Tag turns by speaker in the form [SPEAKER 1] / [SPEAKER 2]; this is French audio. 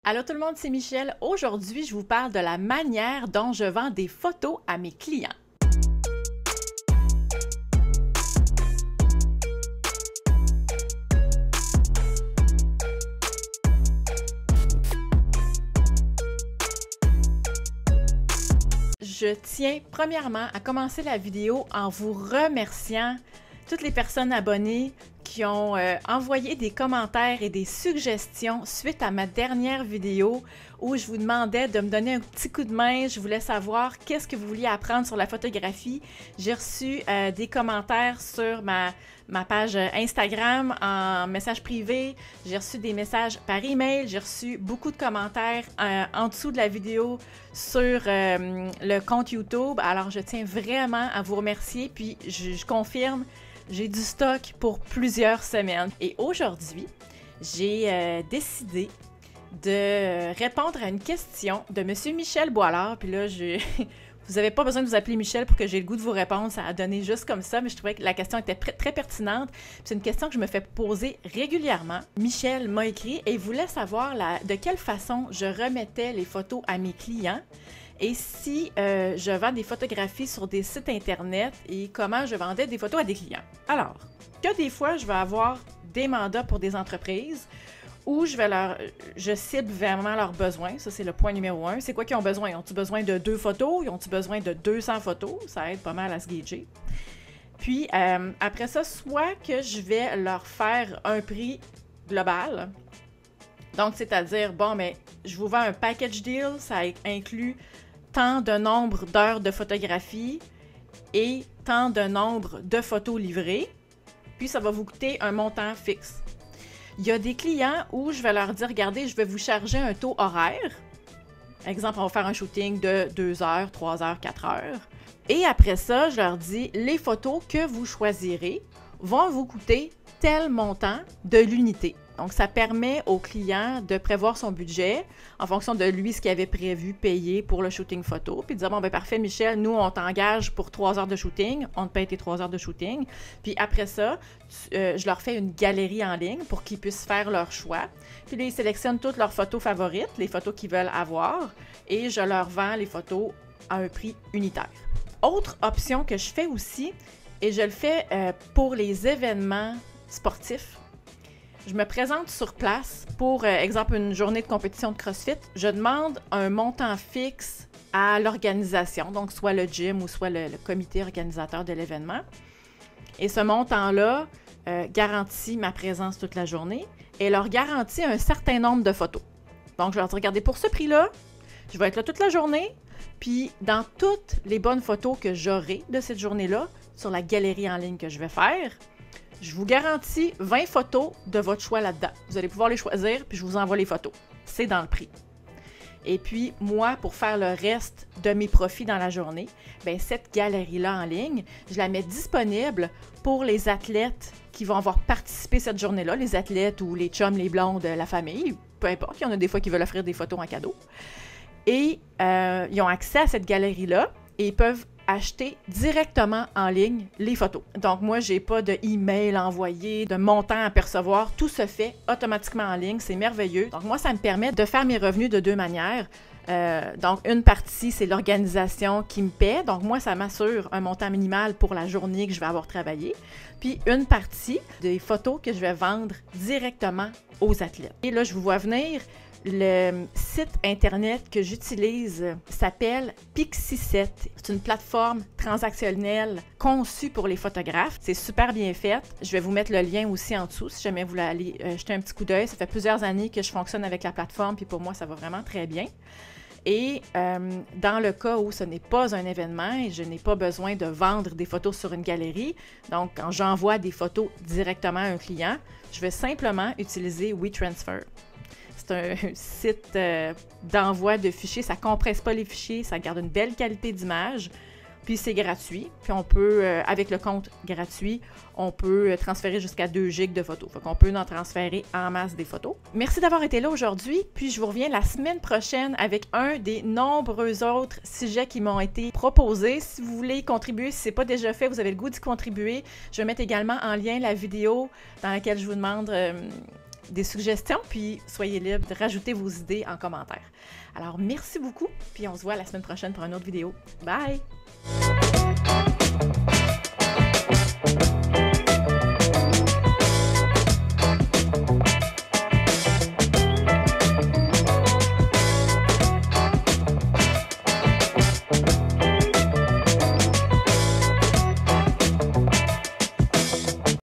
[SPEAKER 1] Allô tout le monde, c'est Michel. Aujourd'hui, je vous parle de la manière dont je vends des photos à mes clients. Je tiens premièrement à commencer la vidéo en vous remerciant toutes les personnes abonnées qui ont envoyé des commentaires et des suggestions suite à ma dernière vidéo où je vous demandais de me donner un petit coup de main. Je voulais savoir qu'est-ce que vous vouliez apprendre sur la photographie. J'ai reçu des commentaires sur ma page Instagram en message privé. J'ai reçu des messages par email. J'ai reçu beaucoup de commentaires en dessous de la vidéo sur le compte YouTube. Alors, je tiens vraiment à vous remercier. Puis, je confirme, j'ai du stock pour plusieurs semaines. Et aujourd'hui, j'ai décidé de répondre à une question de M. Michel Boilard. Puis là, vous n'avez pas besoin de vous appeler Michel pour que j'ai le goût de vous répondre. Ça a donné juste comme ça, mais je trouvais que la question était très pertinente. C'est une question que je me fais poser régulièrement. Michel m'a écrit et voulait savoir de quelle façon je remettais les photos à mes clients et si je vends des photographies sur des sites Internet et comment je vendais des photos à des clients. Alors, que des fois, je vais avoir des mandats pour des entreprises où je cible vraiment leurs besoins. Ça, c'est le point numéro 1. C'est quoi qu'ils ont besoin? Ont-ils besoin de 2 photos? Ils ont-ils besoin de 200 photos? Ça aide pas mal à se gager. Puis, après ça, soit que je vais leur faire un prix global. Donc, c'est-à-dire, bon, mais je vous vends un package deal. Ça inclut tant de nombre d'heures de photographie et tant de nombre de photos livrées. Puis, ça va vous coûter un montant fixe. Il y a des clients où je vais leur dire, regardez, je vais vous charger un taux horaire. Exemple, on va faire un shooting de 2 heures, 3 heures, 4 heures. Et après ça, je leur dis, les photos que vous choisirez vont vous coûter tel montant de l'unité. Donc, ça permet au client de prévoir son budget en fonction de lui, ce qu'il avait prévu payer pour le shooting photo. Puis de dire, bon, ben parfait, Michel, nous, on t'engage pour 3 heures de shooting. On te paye tes 3 heures de shooting. Puis après ça, je leur fais une galerie en ligne pour qu'ils puissent faire leur choix. Puis là, ils sélectionnent toutes leurs photos favorites, les photos qu'ils veulent avoir. Et je leur vends les photos à un prix unitaire. Autre option que je fais aussi, et je le fais pour les événements sportifs. Je me présente sur place pour, exemple, une journée de compétition de CrossFit. Je demande un montant fixe à l'organisation, donc soit le gym ou soit le comité organisateur de l'événement. Et ce montant-là garantit ma présence toute la journée et leur garantit un certain nombre de photos. Donc, je leur dis, regardez, pour ce prix-là, je vais être là toute la journée, puis dans toutes les bonnes photos que j'aurai de cette journée-là, sur la galerie en ligne que je vais faire, je vous garantis 20 photos de votre choix là-dedans. Vous allez pouvoir les choisir, puis je vous envoie les photos. C'est dans le prix. Et puis, moi, pour faire le reste de mes profits dans la journée, bien, cette galerie-là en ligne, je la mets disponible pour les athlètes qui vont avoir participé cette journée-là, les athlètes ou les chums, les blondes de la famille, peu importe, il y en a des fois qui veulent offrir des photos en cadeau. Et ils ont accès à cette galerie-là et ils peuvent acheter directement en ligne les photos. Donc, moi, j'ai pas de email envoyé, de montant à percevoir. Tout se fait automatiquement en ligne. C'est merveilleux. Donc, moi, ça me permet de faire mes revenus de 2 manières. Donc, une partie, c'est l'organisation qui me paie. Donc, moi, ça m'assure un montant minimal pour la journée que je vais avoir travaillé. Puis, une partie des photos que je vais vendre directement aux athlètes. Et là, je vous vois venir. Le site Internet que j'utilise s'appelle Pixie7. C'est une plateforme transactionnelle conçue pour les photographes. C'est super bien fait. Je vais vous mettre le lien aussi en dessous si jamais vous voulez aller jeter un petit coup d'œil. Ça fait plusieurs années que je fonctionne avec la plateforme, puis pour moi, ça va vraiment très bien. Et dans le cas où ce n'est pas un événement et je n'ai pas besoin de vendre des photos sur une galerie, donc quand j'envoie des photos directement à un client, je vais simplement utiliser WeTransfer. C'est un site d'envoi de fichiers. Ça ne compresse pas les fichiers, ça garde une belle qualité d'image, puis c'est gratuit. Puis on peut, avec le compte gratuit, on peut transférer jusqu'à 2 gigs de photos. Fait qu'on peut en transférer en masse des photos. Merci d'avoir été là aujourd'hui, puis je vous reviens la semaine prochaine avec un des nombreux autres sujets qui m'ont été proposés. Si vous voulez contribuer, si ce n'est pas déjà fait, vous avez le goût d'y contribuer, je vais mettre également en lien la vidéo dans laquelle je vous demande des suggestions, puis soyez libres de rajouter vos idées en commentaire. Alors, merci beaucoup, puis on se voit la semaine prochaine pour une autre vidéo. Bye!